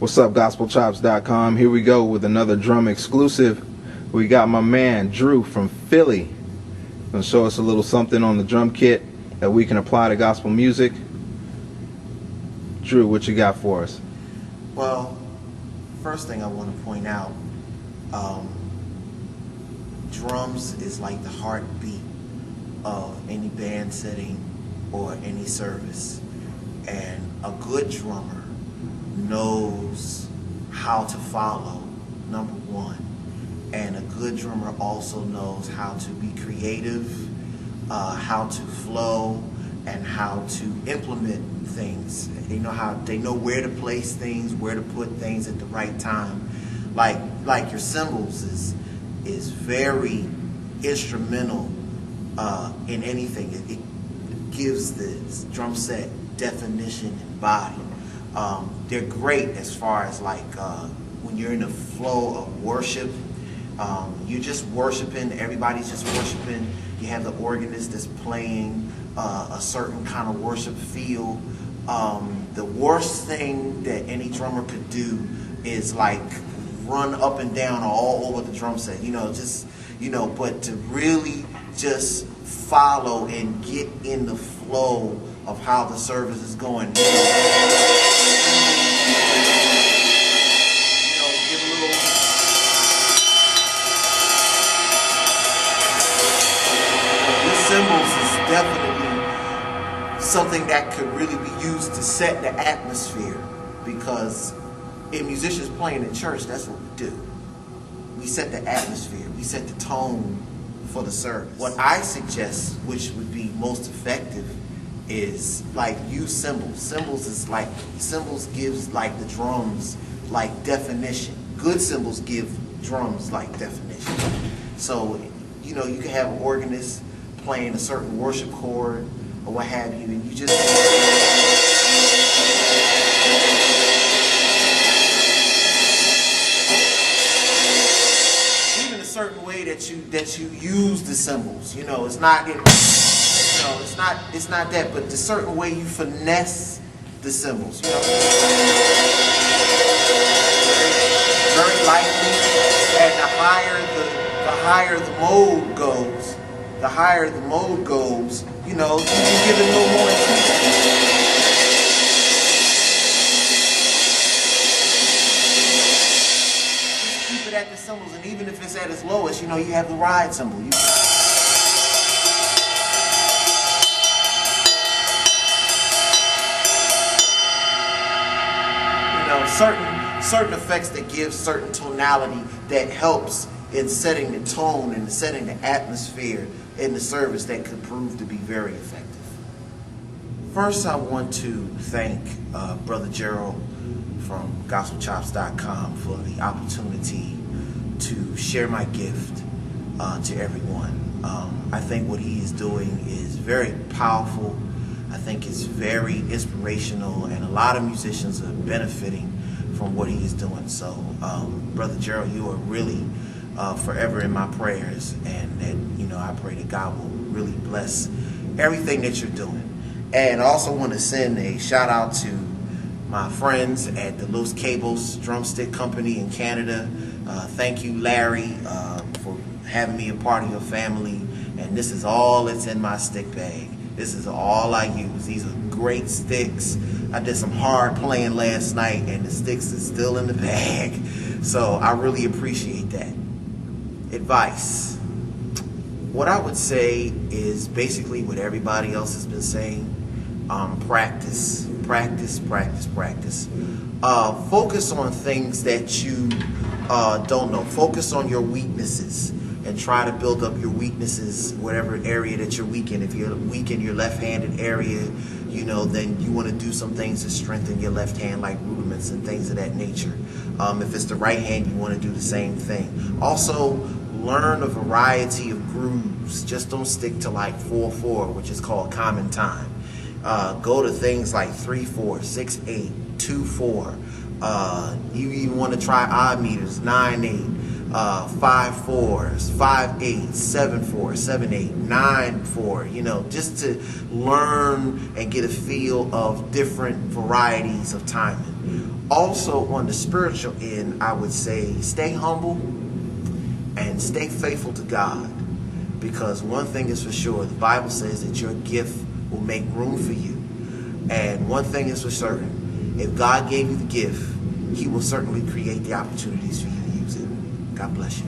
What's up, gospelchops.com? Here we go with another drum exclusive. We got my man Drew from Philly gonna show us a little something on the drum kit that we can apply to gospel music. Drew, what you got for us? Well, first thing I want to point out, drums is like the heartbeat of any band setting or any service, and a good drummer knows how to follow, number one, and a good drummer also knows how to be creative, how to flow, and how to implement things. They know where to place things, where to put things at the right time. Like your cymbals is very instrumental in anything. It gives the drum set definition and body. They're great as far as when you're in the flow of worship. You're just worshiping, everybody's just worshiping. You have the organist that's playing a certain kind of worship feel. The worst thing that any drummer could do is run up and down all over the drum set, but to really just follow and get in the flow of how the service is going. Give a little. This cymbals is definitely something that could really be used to set the atmosphere, because in musicians playing in church, that's what we do. We set the atmosphere, we set the tone for the service. What I suggest, which would be most effective, is use cymbals. Cymbals gives the drums definition. Good cymbals give drums definition. So you can have an organist playing a certain worship chord or what have you, and you just even a certain way that you use the cymbals. It's not that, but the certain way you finesse the cymbals. Very lightly, and the higher the mode goes, you can give it a little more attention. Just keep it at the cymbals, and even if it's at its lowest, you have the ride cymbal. Certain effects that give certain tonality that helps in setting the tone and setting the atmosphere in the service that could prove to be very effective. First, I want to thank Brother Gerald from gospelchops.com for the opportunity to share my gift to everyone. I think what he is doing is very powerful. I think it's very inspirational, and a lot of musicians are benefiting from what he is doing. So, Brother Gerald, you are really forever in my prayers, and that I pray that God will really bless everything that you're doing. And I also want to send a shout out to my friends at the Los Cables Drumstick Company in Canada. Thank you, Larry, for having me a part of your family. And this is all that's in my stick bag. This is all I use. These are great sticks. I did some hard playing last night, and the sticks is still in the bag. So I really appreciate that. Advice. What I would say is basically what everybody else has been saying. Practice. Focus on things that you don't know. Focus on your weaknesses and try to build up your weaknesses, whatever area that you're weak in. If you're weak in your left-handed area, then you want to do some things to strengthen your left hand, like rudiments and things of that nature. If it's the right hand, you want to do the same thing. Also, learn a variety of grooves. Just don't stick to 4/4, which is called common time. Go to things like 3/4, 6/8, 2/4. You even want to try odd meters, 9/8. 5/4s, 5/8, 7/4, 7/8, 9/4, you know, just to learn and get a feel of different varieties of timing. Also, on the spiritual end, I would say stay humble and stay faithful to God, because one thing is for sure, the Bible says that your gift will make room for you. And one thing is for certain, if God gave you the gift, he will certainly create the opportunities for you to use it. God bless you.